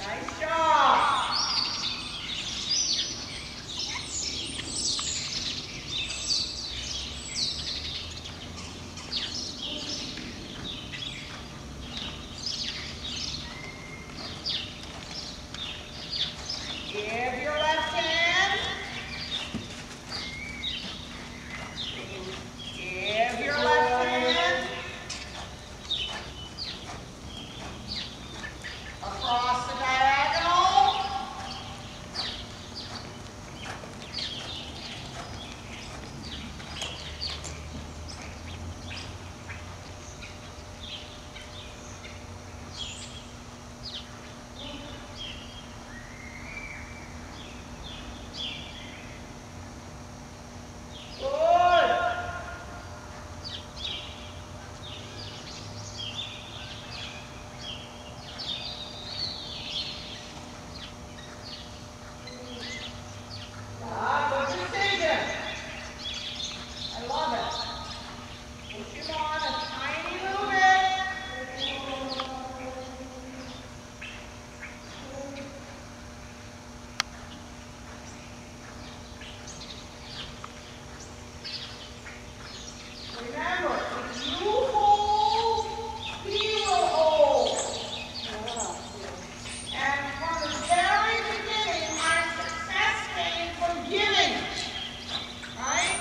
Nice job. Give your left hand. Give your left hand. Across the diagonal. Remember, if you hold, he will hold. And from the very beginning, our success came from giving. Right?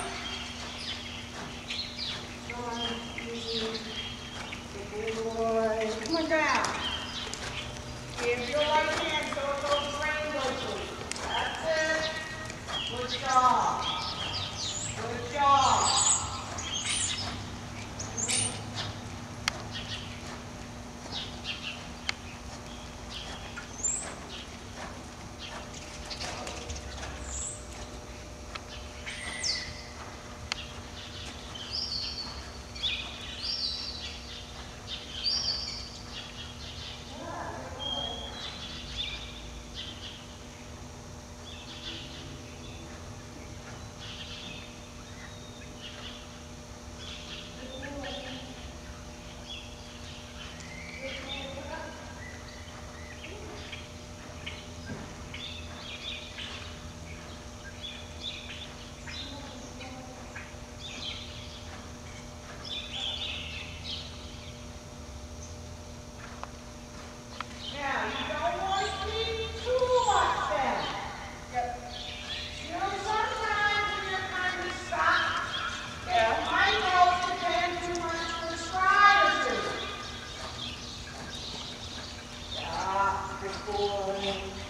Come on down. Give your right hand so it goes rainbow please. That's it. Good job. Good job.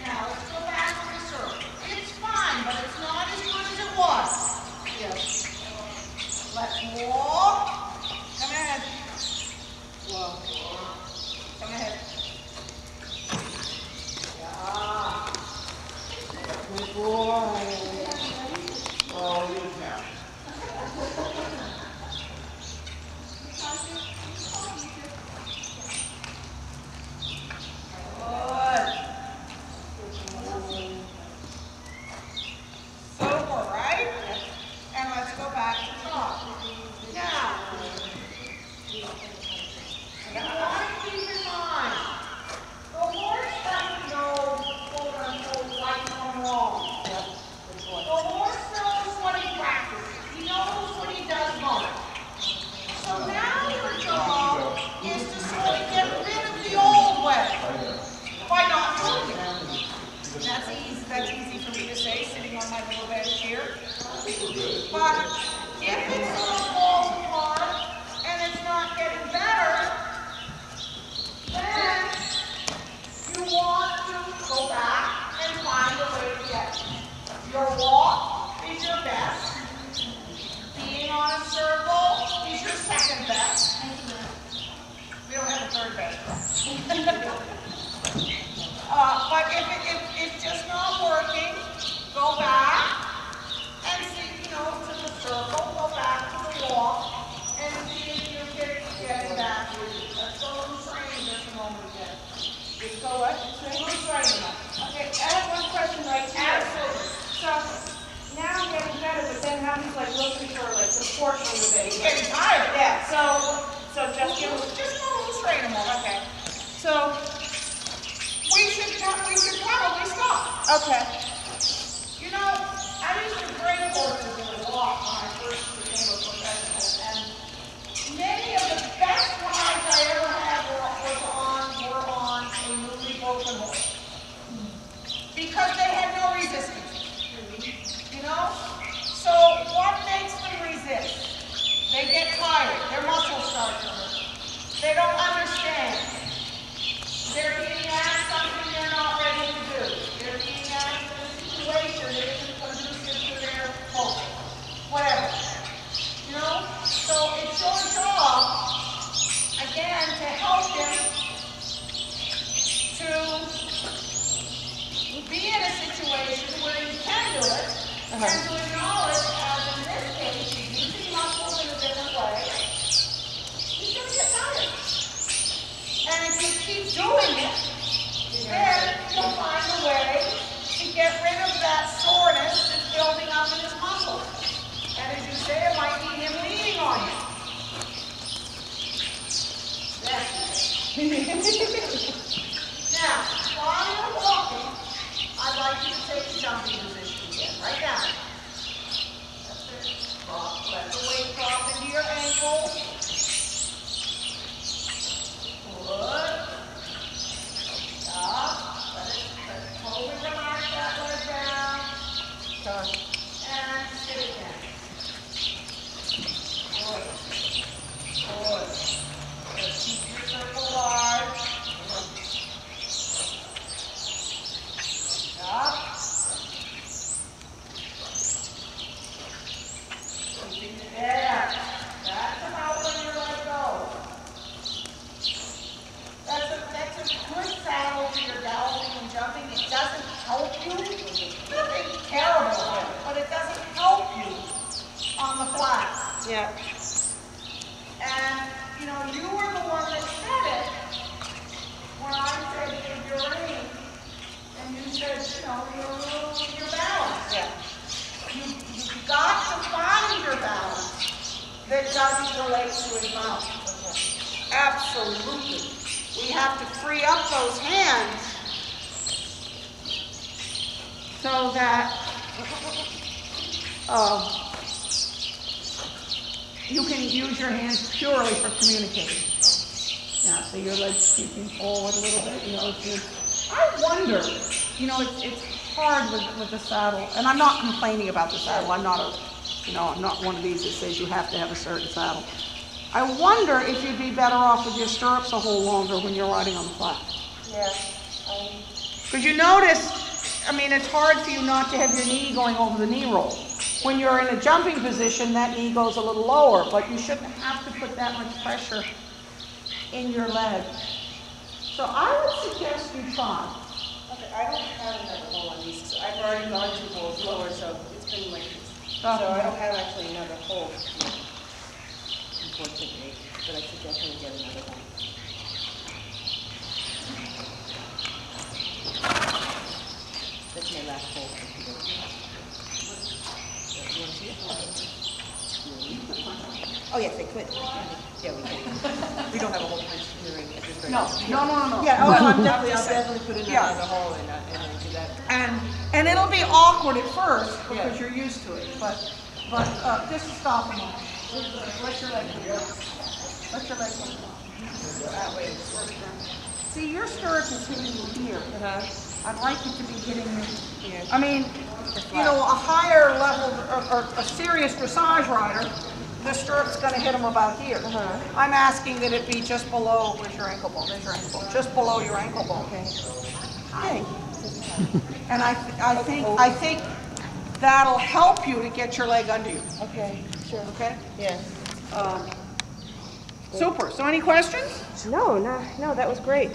Now let's go back to the circle. It's fine, but it's not as good as it was. Yes. Let's walk. Come ahead. Walk. Come ahead. Yeah. Good boy. Oh, good now. That's easy for me to say, sitting on my little bench here. But if it's all falls apart and it's not getting better, then you want to go back and find a way to get it. Your walk is your best. Being on a circle is your second best. We don't have a third best. But if it's just not working, go back and see, to the circle, go back to the walk, and see if you can get back with you. Let's go loose training just a moment again. Just go what? Loose training. Okay, I have one question right here. Absolutely. So, now I'm getting better, but then now he's looking for support from the base. He's getting tired. Yeah, so just give him... Just go loose train him. Okay. So, we should Okay. You know, I used to break horses in a walk when I first became a professional, and many of the best rides I ever had were on a newly broken horse. Because they had no resistance. You know? So what makes them resist? They get tired. Their muscles start to hurt. They don't understand. They're being asked something they're not ready to do. They're being asked in a situation that isn't conducive to their focus. Whatever. You know? So it's your job, again, to help them to be in a situation where you can do it, and to acknowledge, as in this case, using muscles in a different way, he's going to get tired. And if you keep doing it, then you'll find a way to get rid of that soreness that's building up in his muscles. And as you say, it might be him leaning on you. Now, while you're walking, I'd like you to take the jumping position again, right down. That's it. Drop, let the weight drop into your ankle. Good. Stop. Let it totally relax that leg down. Done. And sit again. Good. Good. Just keep your circle large. Stop. Keeping it there. That's about where your leg goes. That's a good saddle for your galloping and jumping. It doesn't help you. Nothing terrible about it, but it doesn't help you on the flats. Yeah. And, you know, you were the one that said it when I said figurine. And you said, you know, your balance. Yeah. You've got to find your balance that doesn't relate to his mouth. Okay. Absolutely. We have to free up those hands so that you can use your hands purely for communicating. Yeah, so your legs scooping forward a little bit. You know, I wonder, you know, it's hard with the saddle, and I'm not complaining about the saddle. I'm not I'm not one of these that says you have to have a certain saddle. I wonder if you'd be better off with your stirrups a hole longer when you're riding on the flat. Yeah. Because you notice, I mean, it's hard for you not to have your knee going over the knee roll. When you're in a jumping position, that knee goes a little lower, but you shouldn't have to put that much pressure in your leg. So I would suggest you try. Okay, I don't have another hole on these. So I've already gone 2 holes lower, so it's been like this. So I don't have actually another hole here, unfortunately, but I should definitely get another one. That's my last hole. You want to see it? Oh yes, I could. Yeah, we can. We don't have a whole punch here in this right No. Yeah, oh, But I'll definitely put in another hole and do that. And it'll be awkward at first because Yeah. you're used to it. But just stop a moment. Let your leg go. Let your leg go. That way. See, your stirrup is hitting you here. I'd like it to be hitting me here. I mean, you know, a higher level or a serious dressage rider, the stirrup's going to hit them about here. I'm asking that it be just below, where's your ankle bone? There's your ankle bone. Just below your ankle bone. Okay. And I think that'll help you to get your leg under you. Okay, sure. Okay? Yeah. Super. So any questions? No, that was great.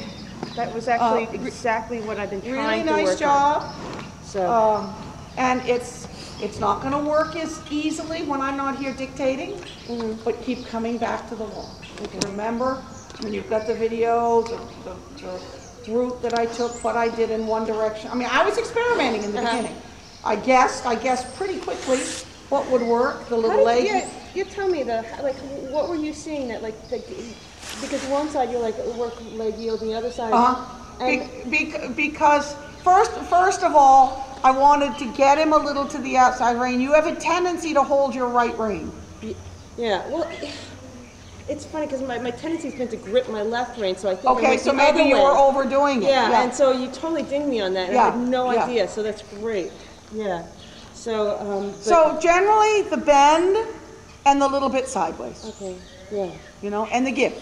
That was actually exactly what I've been trying to work on. Really nice job. So, And it's not going to work as easily when I'm not here dictating, but keep coming back to the wall. Remember, when you've got the video, the route that I took, what I did in one direction. I mean, I was experimenting in the beginning. I guessed pretty quickly what would work, the little leg. Yeah, you tell me like, what were you seeing that, like, because one side you're like, work leg yield, the other side. Because first of all, I wanted to get him a little to the outside rein. You have a tendency to hold your right rein. Yeah, well, it's funny because my tendency's been to grip my left rein, so I think Okay, so maybe you were overdoing it. Yeah, and so you totally dinged me on that, and I had no idea, so that's great. Yeah. So, so generally the bend and the little bit sideways. Okay, yeah. You know, and the give.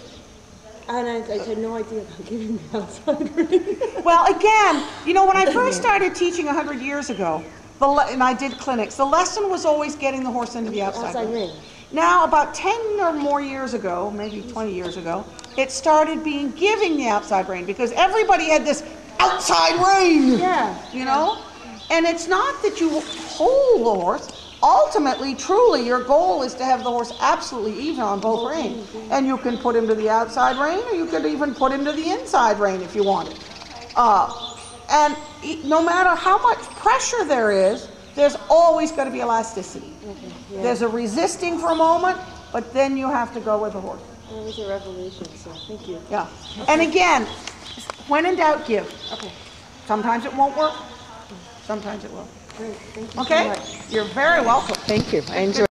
And I had no idea about giving the outside rein. Well, again, you know, when I first started teaching 100 years ago, and I did clinics, the lesson was always getting the horse into the outside rein. Now, about 10 or more years ago, maybe 20 years ago, it started being giving the outside rein because everybody had this outside rein. Yeah. You know? And it's not that you hold the horse. Ultimately, truly, your goal is to have the horse absolutely even on both reins. And you can put him to the outside rein, or you could even put him to the inside rein if you wanted. And no matter how much pressure there is, there's always going to be elasticity. There's a resisting for a moment, but then you have to go with the horse. It was a revelation, so thank you. Yeah. And again, when in doubt, give. Okay. Sometimes it won't work. Sometimes it will. Great. Thank you Okay? so much. You're very welcome. Thank you. I enjoyed it.